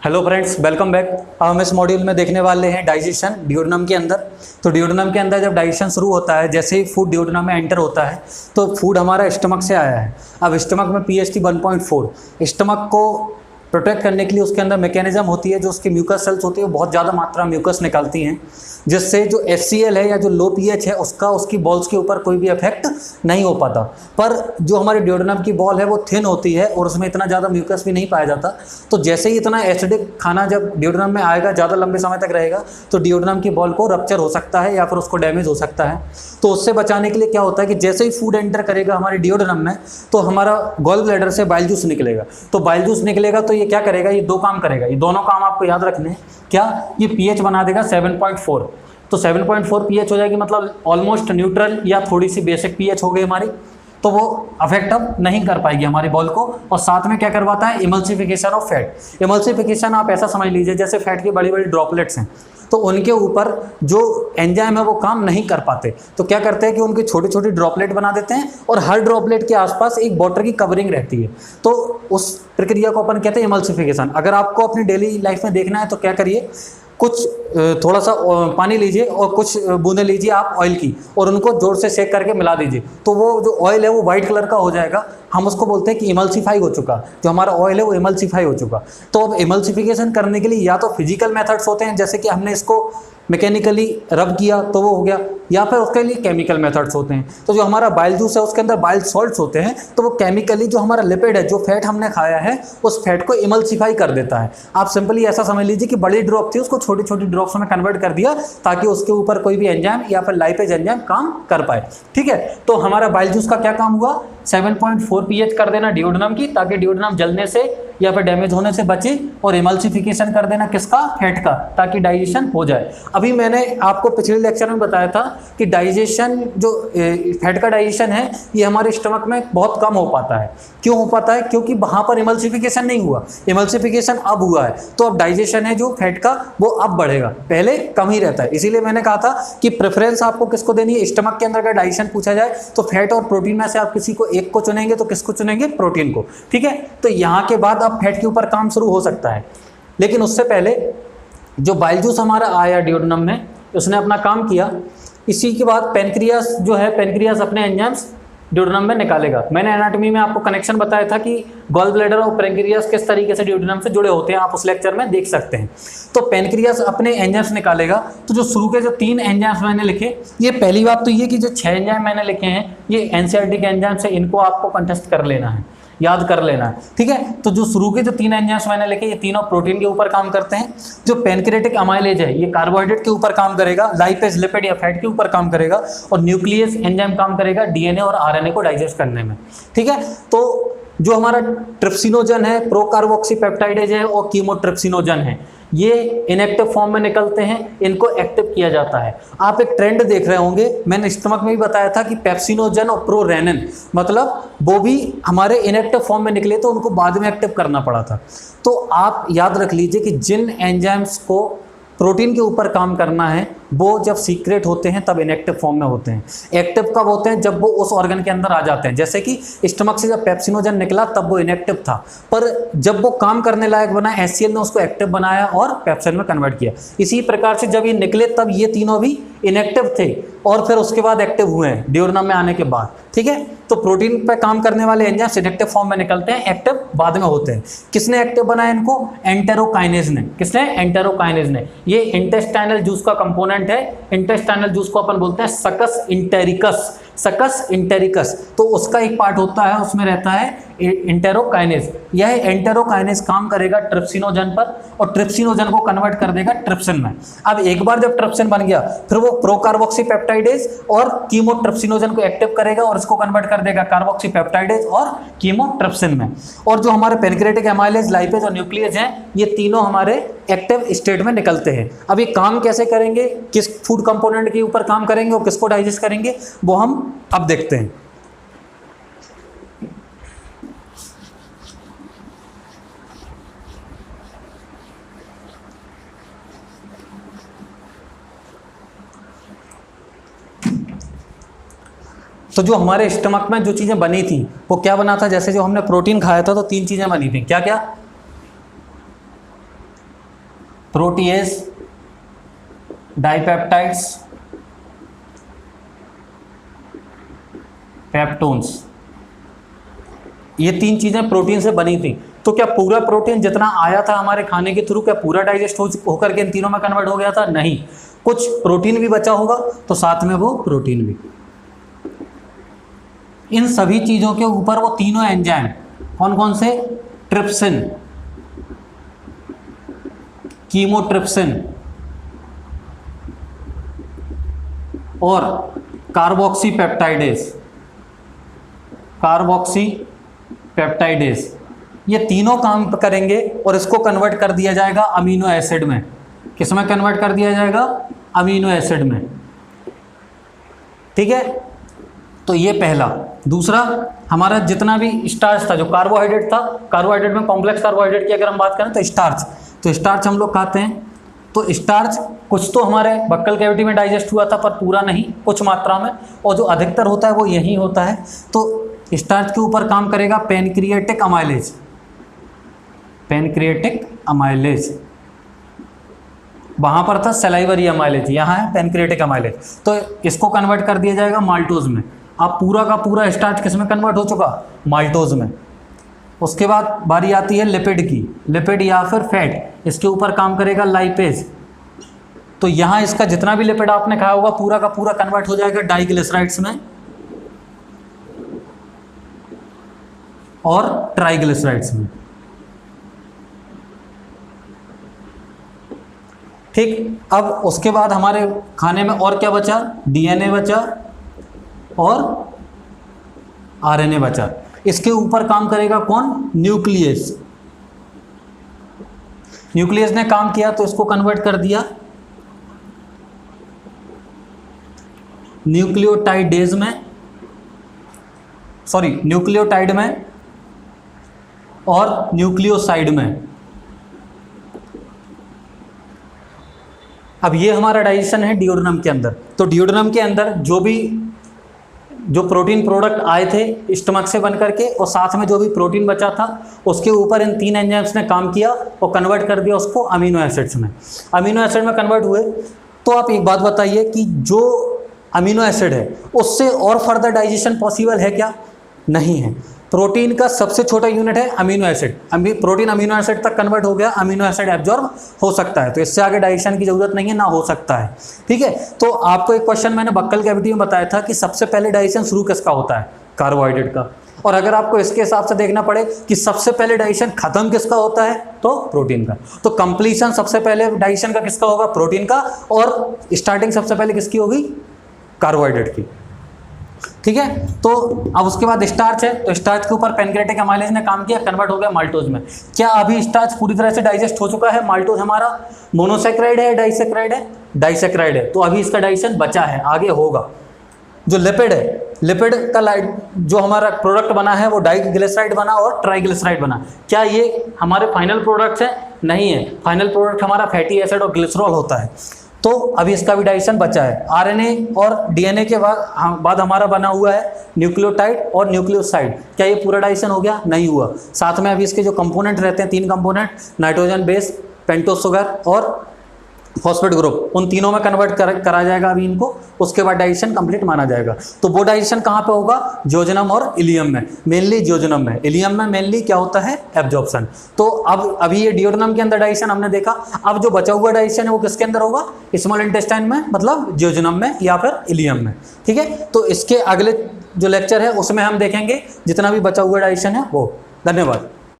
Hello friends, welcome back. अब हम इस मॉड्यूल में देखने वाले हैं डाइजेशन ड्यूोडेनम के अंदर। तो ड्यूोडेनम के अंदर जब डाइजेशन शुरू होता है, जैसे ही फूड ड्यूोडेनम में एंटर होता है तो फूड हमारा स्टमक से आया है। अब स्टमक में पीएच 1.4, स्टमक को प्रोटेक्ट करने के लिए उसके अंदर मैकेनिज्म होती है, जो उसकी म्यूकस सेल्स होती है वो बहुत ज़्यादा मात्रा में म्यूकस निकालती हैं, जिससे जो HCl है या जो लो पीएच है उसकी बॉल्स के ऊपर कोई भी इफेक्ट नहीं हो पाता। पर जो हमारे ड्यूोडेनम की बॉल है वो थिन होती है और उसमें इतना ज़्यादा म्यूकस भी नहीं पाया जाता। तो जैसे ही इतना एसिडिक खाना जब ड्यूोडेनम में आएगा, ज़्यादा लंबे समय तक रहेगा, तो ड्यूोडेनम की बॉल को रप्चर हो सकता है या फिर उसको डैमेज हो सकता है। तो उससे बचाने के लिए क्या होता है कि जैसे ही फूड एंटर करेगा हमारे ड्यूोडेनम में, तो हमारा गॉल ब्लैडर से बाइल जूस निकलेगा। तो बाइल जूस निकलेगा तो ये क्या करेगा, ये दो काम करेगा। ये दोनों काम आपको याद रखने हैं। क्या? ये पीएच बना देगा 7.4। तो 7.4 पीएच हो जाएगी, मतलब ऑलमोस्ट न्यूट्रल या थोड़ी सी बेसिक पीएच हो गई हमारी। तो वो अफेक्ट अब नहीं कर पाएगी हमारी बॉल को। और साथ में क्या करवाता है, इमल्सिफिकेशन ऑफ फैट। इमल्सिफिकेशन आप ऐसा समझ लीजिए जैसे फैट की बड़ी बड़ी ड्रॉपलेट्स हैं, तो उनके ऊपर जो एंजाइम है वो काम नहीं कर पाते। तो क्या करते हैं कि उनकी छोटी छोटी ड्रॉपलेट बना देते हैं और हर ड्रॉपलेट के आसपास एक वाटर की कवरिंग रहती है। तो उस प्रक्रिया को अपन कहते हैं इमल्सिफिकेशन। अगर आपको अपनी डेली लाइफ में देखना है तो क्या करिए, कुछ थोड़ा सा पानी लीजिए और कुछ बूंदें लीजिए आप ऑयल की, और उनको जोर से शेक करके मिला दीजिए। तो वो जो ऑयल है वो वाइट कलर का हो जाएगा। हम उसको बोलते हैं कि इमल्सिफाई हो चुका। जो हमारा ऑयल है वो इमल्सिफाई हो चुका। तो अब इमल्सिफिकेशन करने के लिए या तो फिजिकल मेथड्स होते हैं, जैसे कि हमने इसको मैकेनिकली रब किया तो वो हो गया, या फिर उसके लिए केमिकल मेथड्स होते हैं। तो जो हमारा बाइल जूस है उसके अंदर बाइल सॉल्ट्स होते हैं, तो वो केमिकली जो हमारा लिपिड है, जो फैट हमने खाया है, उस फैट को इमल्सिफाई कर देता है। आप सिंपली ऐसा समझ लीजिए कि बड़ी ड्रॉप थी, उसको छोटी छोटी ड्रॉप्स में कन्वर्ट कर दिया ताकि उसके ऊपर कोई भी एंजाइम या फिर लाइपेज एंजाइम काम कर पाए। ठीक है, तो हमारा बाइल जूस का क्या काम हुआ, 7.4 पीएच कर देना ड्यूोडेनम की, ताकि ड्यूोडेनम जलने से या फिर डैमेज होने से बचे, और इमल्सिफिकेशन कर देना किसका, फैट का, ताकि डाइजेशन हो जाए। अभी मैंने आपको पिछले लेक्चर में बताया था कि डाइजेशन, जो फैट का डाइजेशन है, ये हमारे स्टमक में बहुत कम हो पाता है। क्यों हो पाता है? क्योंकि वहाँ पर इमल्सिफिकेशन नहीं हुआ, इमल्सिफिकेशन अब हुआ है। तो अब डाइजेशन है जो फैट का वो अब बढ़ेगा, पहले कम ही रहता है। इसीलिए मैंने कहा था कि प्रेफरेंस आपको किसको देनी है। स्टमक के अंदर का डाइजेशन पूछा जाए तो फैट और प्रोटीन में से आप किसी को एक को चुनेंगे, तो किसको चुनेंगे, प्रोटीन को। ठीक है, तो यहाँ के बाद अब फैट के ऊपर काम शुरू हो सकता है। लेकिन उससे पहले जो बाइल जूस हमारा आया ड्यूोडेनम में, उसने अपना काम किया। इसी के बाद पेनक्रियास जो है, पेनक्रियास अपने एंजाइम्स ड्यूोडेनम में निकालेगा। मैंने एनाटॉमी में आपको कनेक्शन बताया था कि गॉल ब्लैडर और पेनक्रियास किस तरीके से ड्यूोडेनम से जुड़े होते हैं, आप उस लेक्चर में देख सकते हैं। तो पेनक्रियास अपने एंजाइम्स निकालेगा। तो जो शुरू के जो 3 एंजाइम्स मैंने लिखे, ये पहली बात तो ये कि जो 6 एंजाइम मैंने लिखे हैं ये एनसीईआरटी के एंजाइम्स है, इनको आपको कंटेस्ट कर लेना है, याद कर लेना है। ठीक है, तो जो शुरू के जो 3 एंजाइम्स मैंने लिखे, ये तीनों प्रोटीन के ऊपर काम करते हैं। जो पैनक्रियाटिक अमाइलेज है ये कार्बोहाइड्रेट के ऊपर काम करेगा, लाइपेज लिपिड या फैट के ऊपर काम करेगा, और न्यूक्लियस एंजाइम काम करेगा डीएनए और आरएनए को डाइजेस्ट करने में। ठीक है, तो जो हमारा ट्रिप्सिनोजन है, प्रोकार्बोक्सीपेप्टाइडेज है और कीमोट्रिप्सिनोजन है, ये इनएक्टिव फॉर्म में निकलते हैं, इनको एक्टिव किया जाता है। आप एक ट्रेंड देख रहे होंगे, मैंने स्टमक में भी बताया था कि पेप्सिनोजन और प्रोरेनिन, मतलब वो भी हमारे इनएक्टिव फॉर्म में निकले तो उनको बाद में एक्टिव करना पड़ा था। तो आप याद रख लीजिए कि जिन एंजाइम्स को प्रोटीन के ऊपर काम करना है वो जब सीक्रेट होते हैं तब इनएक्टिव फॉर्म में होते हैं। एक्टिव कब होते हैं? जब वो उस ऑर्गन के अंदर आ जाते हैं। जैसे कि स्टमक से जब पेप्सिनोजन निकला तब वो इनएक्टिव था, पर जब वो काम करने लायक बना, HCl ने उसको एक्टिव बनाया और पेप्सिन में कन्वर्ट किया। इसी प्रकार से जब ये निकले तब ये तीनों भी इनएक्टिव थे और फिर उसके बाद एक्टिव हुए हैं ड्यूोडेनम में आने के बाद। ठीक है, तो प्रोटीन पे काम करने वाले एंजाइम्स इनएक्टिव फॉर्म में निकलते हैं, एक्टिव बाद में होते हैं। किसने एक्टिव बनाया इनको? एंटेरोकाइनेज ने। किसने? एंटेरोकाइनेज ने। ये इंटेस्टाइनल जूस का कंपोनेंट है। इंटेस्टाइनल जूस को अपन बोलते हैं सकस इंटेरिकस। सकस इंटेरिकस, तो उसका एक पार्ट होता है, उसमें रहता है एंटेरोकाइनेज। यह एंटेरोकाइनेज काम करेगा ट्रिप्सिनोजन पर और ट्रिप्सिनोजन को कन्वर्ट कर देगा ट्रिप्सिन में। अब एक बार जब ट्रिप्सिन बन गया फिर वो प्रोकार्बोक्सीपेप्टाइडेज और कीमोट्रिप्सिनोजन को एक्टिव करेगा और इसको कन्वर्ट कर देगा कार्बोक्सीपेप्टाइडेज और कीमोट्रिप्सिन में। और जो हमारे पेनक्रियाटिक एमाइलेज, लाइपेज और न्यूक्लियस हैं, ये तीनों हमारे एक्टिव स्टेट में निकलते हैं। अब ये काम कैसे करेंगे, किस फूड कंपोनेंट के ऊपर काम करेंगे और किसको डाइजेस्ट करेंगे, वो हम अब देखते हैं। तो जो हमारे स्टमक में जो चीज़ें बनी थी वो क्या बना था, जैसे जो हमने प्रोटीन खाया था तो 3 चीज़ें बनी थी। क्या क्या? प्रोटीएज, डाइपेप्टाइड्स, पेप्टोन्स, ये 3 चीजें प्रोटीन से बनी थी। तो क्या पूरा प्रोटीन जितना आया था हमारे खाने के थ्रू क्या पूरा डाइजेस्ट होकर के इन तीनों में कन्वर्ट हो गया था? नहीं, कुछ प्रोटीन भी बचा होगा, तो साथ में वो प्रोटीन भी। इन सभी चीजों के ऊपर वो तीनों एंजाइम कौन कौन से? ट्रिप्सिन, कीमोट्रिप्सिन और कार्बोक्सी पेप्टाइडेज, ये तीनों काम करेंगे और इसको कन्वर्ट कर दिया जाएगा अमीनो एसिड में। किस में कन्वर्ट कर दिया जाएगा? अमीनो एसिड में। ठीक है, तो ये पहला। दूसरा, हमारा जितना भी स्टार्च था, जो कार्बोहाइड्रेट था, कार्बोहाइड्रेट में कॉम्प्लेक्स कार्बोहाइड्रेट की अगर हम बात करें तो स्टार्च हम लोग खाते हैं। तो स्टार्च कुछ तो हमारे बक्कल कैविटी में डाइजेस्ट हुआ था, पर पूरा नहीं, कुछ मात्रा में, और जो अधिकतर होता है वो यही होता है। तो स्टार्च के ऊपर काम करेगा पैनक्रिएटिक अमाइलेज। वहाँ पर था सलाइवरी अमाइलेज, यहाँ है पैनक्रिएटिक अमाइलेज। तो इसको कन्वर्ट कर दिया जाएगा माल्टोज में। अब पूरा का पूरा स्टार्च किस में कन्वर्ट हो चुका? माल्टोज में। उसके बाद बारी आती है लिपिड की, लिपिड या फिर फैट, इसके ऊपर काम करेगा लाइपेज। तो यहाँ इसका जितना भी लिपिड आपने खाया होगा पूरा का पूरा कन्वर्ट हो जाएगा डाइग्लिसराइड्स में और ट्राइग्लिसराइड्स में। ठीक, अब उसके बाद हमारे खाने में और क्या बचा? डीएनए बचा और आरएनए बचा। इसके ऊपर काम करेगा कौन? न्यूक्लियस। न्यूक्लियस ने काम किया तो इसको कन्वर्ट कर दिया न्यूक्लियोटाइड में और न्यूक्लियोसाइड में। अब ये हमारा डाइजेशन है डिओडेनम के अंदर। तो डिओडेनम के अंदर जो प्रोटीन प्रोडक्ट आए थे स्टमक से बन करके, और साथ में जो भी प्रोटीन बचा था उसके ऊपर इन 3 एंजाइम्स ने काम किया और कन्वर्ट कर दिया उसको अमीनो एसिड्स में। अमीनो एसिड में कन्वर्ट हुए। तो आप एक बात बताइए कि जो अमीनो एसिड है उससे और फर्दर डाइजेशन पॉसिबल है क्या? नहीं है। प्रोटीन का सबसे छोटा यूनिट है amino acid. Protein amino acid तक कन्वर्ट हो गया, अमीनो एसिड एब्जॉर्ब हो सकता है, तो इससे आगे डाइजेशन की जरूरत नहीं है, ना हो सकता है। ठीक है, तो आपको एक क्वेश्चन मैंने बक्कल कैविटी में बताया था कि सबसे पहले डाइजेशन शुरू किसका होता है? कार्बोहाइड्रेट का। और अगर आपको इसके हिसाब से देखना पड़े कि सबसे पहले डाइजेशन खत्म किसका होता है, तो प्रोटीन का। तो कंप्लीशन सबसे पहले डाइजेशन का किसका होगा? प्रोटीन का। और स्टार्टिंग सबसे पहले किसकी होगी? कार्बोहाइड्रेट की। ठीक है, तो अब उसके बाद स्टार्च है, तो स्टार्च के ऊपर पैनक्रिएटिक अमाइलेज ने काम किया, कन्वर्ट हो गया माल्टोज में। क्या अभी स्टार्च पूरी तरह से डाइजेस्ट हो चुका है? माल्टोज हमारा मोनोसेक्राइड है, डाइसेक्राइड है? डाइसेक्राइड है। तो अभी इसका डाइजेशन बचा है, आगे होगा। जो लिपिड है, लिपिड का जो हमारा प्रोडक्ट बना है वो डाइग्लिसराइड बना और ट्राइग्लिसराइड बना। क्या ये हमारे फाइनल प्रोडक्ट्स हैं? नहीं है। फाइनल प्रोडक्ट हमारा फैटी एसिड और ग्लिसरॉल होता है। तो अभी इसका भी डाइजेशन बचा है। आरएनए और डीएनए के बाद हमारा बना हुआ है न्यूक्लियोटाइड और न्यूक्लियोसाइड। क्या ये पूरा डाइजेशन हो गया? नहीं हुआ। साथ में अभी इसके जो कंपोनेंट रहते हैं, 3 component, nitrogen base, pentose sugar और फॉस्फेट ग्रुप, उन तीनों में कन्वर्ट करा जाएगा अभी इनको। उसके बाद डाइजेशन कंप्लीट माना जाएगा। तो वो डाइजेशन कहाँ पे होगा? जियोजेनम और इलियम में, मेनली जियोजेनम में। इलियम में मेनली क्या होता है? एब्जॉर्प्शन। तो अब अभी ये डिओडेनम के अंदर डाइजेशन हमने देखा। अब जो बचा हुआ डाइजेशन है वो किसके अंदर होगा? स्मॉल इंटेस्टाइन में, मतलब जियोजेनम में या फिर इलियम में। ठीक है, तो इसके अगले जो लेक्चर है उसमें हम देखेंगे जितना भी बचा हुआ डाइजेशन है वो। धन्यवाद।